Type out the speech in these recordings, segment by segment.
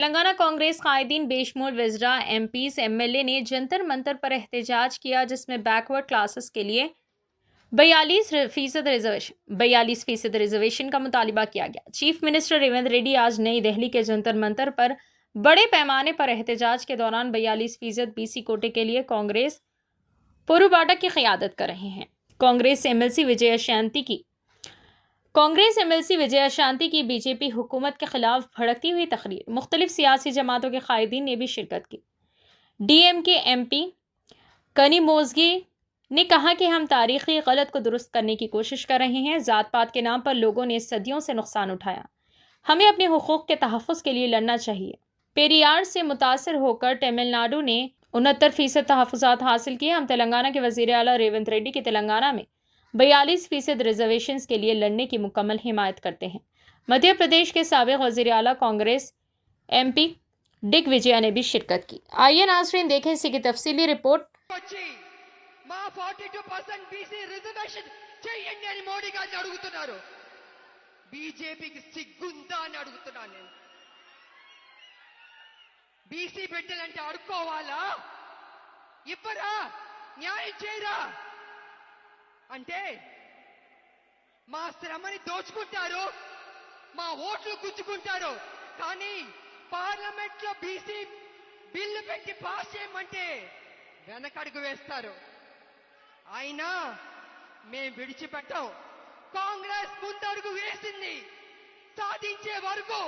Telangana Congress कायदीन बेशमूल वज़रा, MPs, MLA ने जंतर मंतर पर एहतजाज किया, जिसमें बैकवर्ड क्लासेस के लिए 42% रिजर्वेशन का मुतालबा किया गया। चीफ मिनिस्टर रेवंत रेड्डी आज नई दिल्ली के जंतर मंतर पर बड़े पैमाने पर एहतजाज के दौरान 42% बीसी कोटे के लिए कांग्रेस पोरुबाटा की क़यादत कर रहे हैं। कांग्रेस एमएलसी विजया शांति की बीजेपी हुकूमत के खिलाफ भड़कती हुई तकरीर। मुख्तलिफ सियासी जमातों के कायदीन ने भी शिरकत की। डीएमके एमपी कनिमोजगी ने कहा कि हम तारीखी गलत को दुरुस्त करने की कोशिश कर रहे हैं। जात पात के नाम पर लोगों ने सदियों से नुकसान उठाया, हमें अपने हुकूक के तहफ़्फ़ुज़ के लिए लड़ना चाहिए। पेरियार से मुतासर होकर तमिलनाडु ने 69% तहफ़्फ़ुज़ात हासिल किए। हम तेलंगाना के वज़ीर आला रेवंत रेड्डी की तेलंगाना में 42% रिजर्वेशंस के लिए लड़ने की मुकम्मल हिमायत करते हैं। मध्य प्रदेश के साबिक़ वज़ीर आला कांग्रेस एमपी डिग विजया ने भी शिरकत की। आइए नाज़रीन देखें इसी की तफसीली रिपोर्ट। మా 42% బీసీ రిజర్వేషన్ చేయండి అని మోడీ గారిని అడుగుతున్నారు. బీజేపీకి సిగ్గుందా అని అడుగుతున్నాను నేను. బీసీ బిడ్డలంటే అడుక్కోవాలా? ఇవ్వరా? న్యాయం చేయరా? అంటే మా శ్రమని దోచుకుంటారు, మా ఓట్లు గుంజుకుంటారు. కానీ పార్లమెంట్ లో బీసీ బిల్లు పెట్టి పాస్ చేయమంటే వెనకడుగు వేస్తారు. అయినా మేము విడిచిపెట్టాం. కాంగ్రెస్ ముందడుగు వేసింది, సాధించే వరకు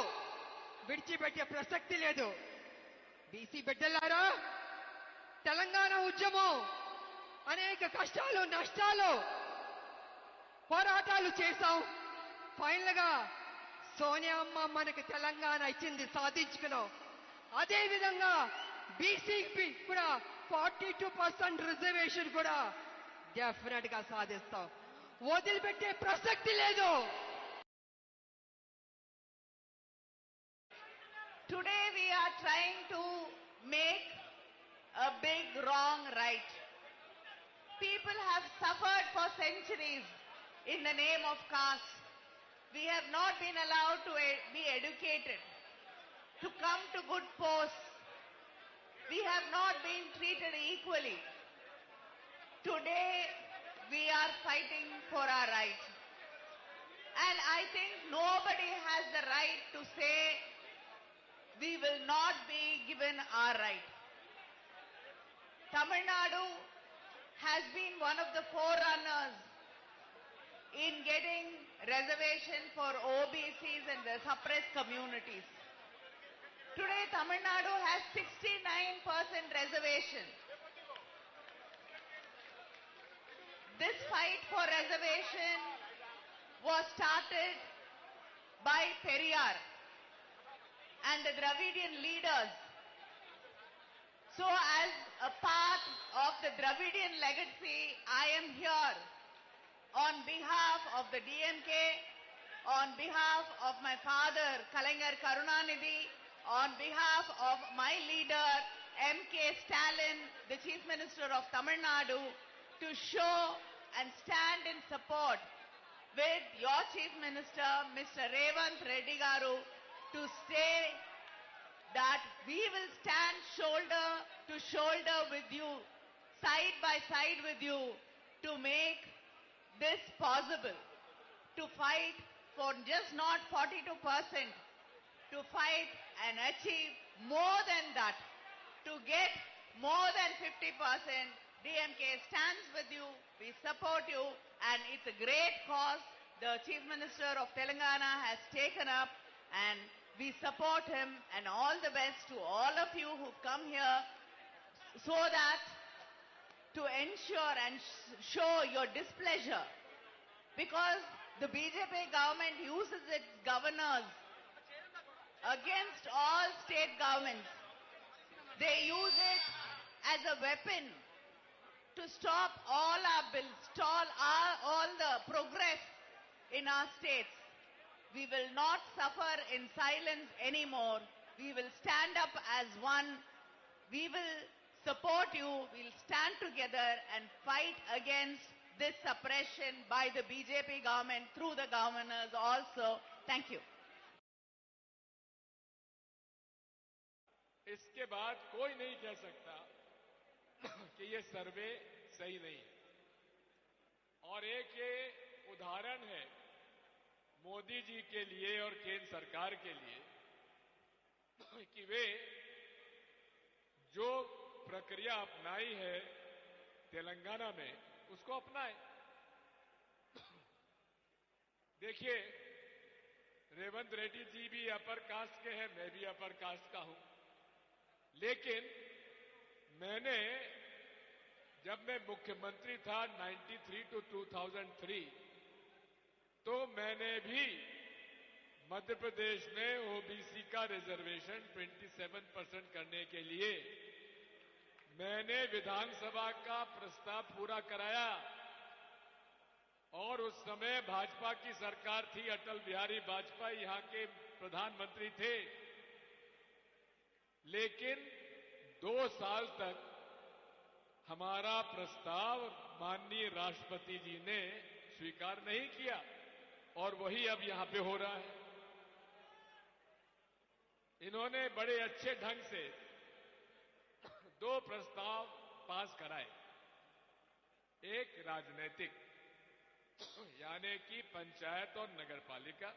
విడిచిపెట్టే ప్రసక్తి లేదు. బీసీ బిడ్డలారా, తెలంగాణ ఉద్యమం అనేక కష్టాలు, నష్టాలు, పోరాటాలు చేశాం. ఫైనల్ గా సోనియా అమ్మ మనకి తెలంగాణ ఇచ్చింది, సాధించుకున్నాం. అదే విధంగా బీసీకి కూడా 42% రిజర్వేషన్ కూడా డెఫినెట్ గా సాధిస్తాం. వదిలిపెట్టే ప్రసక్తి లేదు. Today we are trying to make a big wrong right. People have suffered for centuries in the name of caste. We have not been allowed to be educated, to come to good posts. We have not been treated equally. Today we are fighting for our rights. And I think nobody has the right to say we will not be given our right. Tamil Nadu has been one of the forerunners in getting reservation for OBCs and the suppressed communities. Today Tamil Nadu has 69% reservation. This fight for reservation was started by Periyar and the Dravidian leaders. So as a part of the Dravidian legacy, I am here on behalf of the DMK, on behalf of my father Kalaignar Karunanidhi, on behalf of my leader MK Stalin, the Chief Minister of Tamil Nadu, to show and stand in support with your Chief Minister Mr. Revanth Reddy Garu to say that we will stand shoulder to shoulder with you, side by side with you, to make this possible, to fight for just not 42%, to fight and achieve more than that, to get more than 50%. DMK stands with you, we support you, and it's a great cause the Chief Minister of Telangana has taken up, and we support him, and all the best to all of you who've come here so that to ensure and show your displeasure, because the BJP government uses its governors against all state governments. They use it as a weapon to stop all our bills, stall all the progress in our states. We will not suffer in silence anymore. We will stand up as one. We will support you. We'll stand together and fight against this suppression by the BJP government through the governors also. Thank you. इसके बाद कोई नहीं कह सकता कि ये सर्वे सही नहीं है। और एक ये उदाहरण है मोदी जी के लिए और केंद्र सरकार के लिए कि वे जो प्रक्रिया अपनाई है तेलंगाना में उसको अपनाएं। देखिए, रेवंत रेड्डी जी भी अपर कास्ट के हैं, मैं भी अपर कास्ट का हूं, लेकिन मैंने जब मैं मुख्यमंत्री था 93 टू 2003 तो मैंने भी मध्य प्रदेश में ओबीसी का रिजर्वेशन 27% करने के लिए मैंने विधानसभा का प्रस्ताव पूरा कराया। और उस समय भाजपा की सरकार थी, अटल बिहारी वाजपेयी यहां के प्रधानमंत्री थे, लेकिन 2 साल तक हमारा प्रस्ताव माननीय राष्ट्रपति जी ने स्वीकार नहीं किया और वही अब यहां पे हो रहा है। इन्होंने बड़े अच्छे ढंग से 2 प्रस्ताव पास कराए, एक राजनीतिक यानी कि पंचायत और नगरपालिका,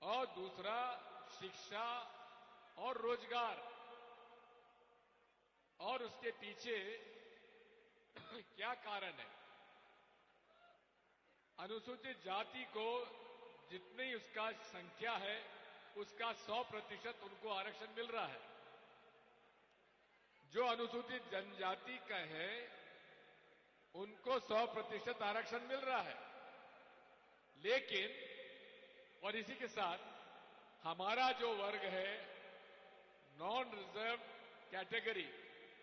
और दूसरा शिक्षा और रोजगार। और उसके पीछे क्या कारण है? अनुसूचित जाति को जितनी उसका संख्या है उसका 100% उनको आरक्षण मिल रहा है। जो अनुसूचित जनजाति का है उनको 100% आरक्षण मिल रहा है, लेकिन और इसी के साथ हमारा जो वर्ग है नॉन रिजर्व कैटेगरी,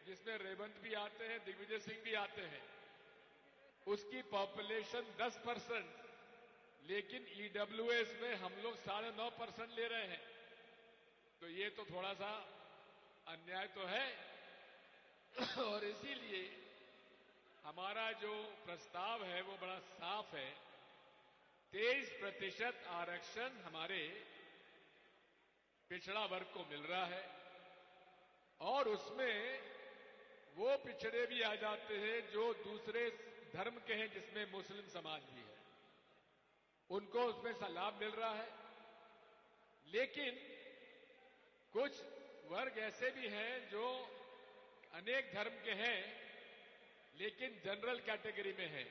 जिसमें रेवंत भी आते हैं, दिग्विजय सिंह भी आते हैं, उसकी पॉपुलेशन 10%, लेकिन ईडब्ल्यूएस में हम लोग 9.5% ले रहे हैं। तो ये तो थोड़ा सा अन्याय तो है। और इसीलिए हमारा जो प्रस्ताव है वो बड़ा साफ है। 23% आरक्षण हमारे पिछड़ा वर्ग को मिल रहा है और उसमें वो पिछड़े भी आ जाते हैं जो दूसरे धर्म के हैं, जिसमें मुस्लिम समाज भी है, उनको उसमें से लाभ मिल रहा है। लेकिन कुछ वर्ग ऐसे भी हैं जो अनेक धर्म के हैं लेकिन जनरल कैटेगरी में हैं,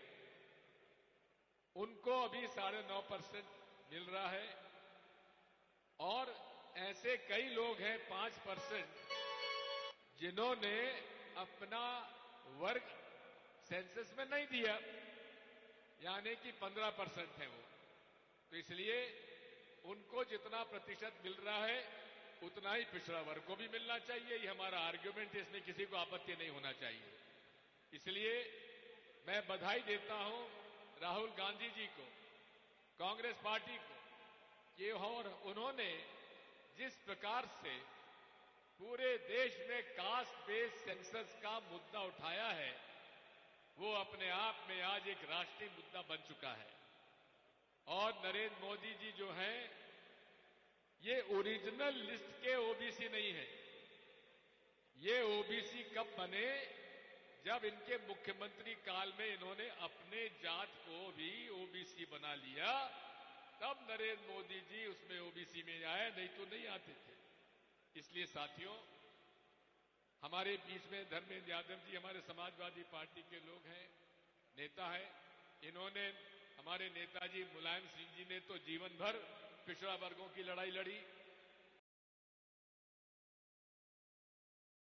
उनको अभी 9.5% मिल रहा है। और ऐसे कई लोग हैं 5% जिन्होंने अपना वर्ग सेंसस में नहीं दिया, यानी कि 15% है वो। तो इसलिए उनको जितना प्रतिशत मिल रहा है उतना ही पिछड़ा वर्ग को भी मिलना चाहिए। ये हमारा आर्ग्यूमेंट है, इसमें किसी को आपत्ति नहीं होना चाहिए। इसलिए मैं बधाई देता हूं राहुल गांधी जी को, कांग्रेस पार्टी को, कि और उन्होंने जिस प्रकार से पूरे देश में कास्ट बेस्ड सेंसस का मुद्दा उठाया है वो अपने आप में आज एक राष्ट्रीय मुद्दा बन चुका है। और नरेंद्र मोदी जी जो हैं ये ओरिजिनल लिस्ट के ओबीसी नहीं है। ये ओबीसी कब बने? जब इनके मुख्यमंत्री काल में इन्होंने अपने जात को भी ओबीसी बना लिया, तब नरेंद्र मोदी जी उसमें ओबीसी में आए, नहीं तो नहीं आते थे। इसलिए साथियों, हमारे बीच में धर्मेंद्र यादव जी हमारे समाजवादी पार्टी के लोग हैं, नेता हैं। इन्होंने, हमारे नेताजी मुलायम सिंह जी ने तो जीवन भर पिछड़ा वर्गों की लड़ाई लड़ी।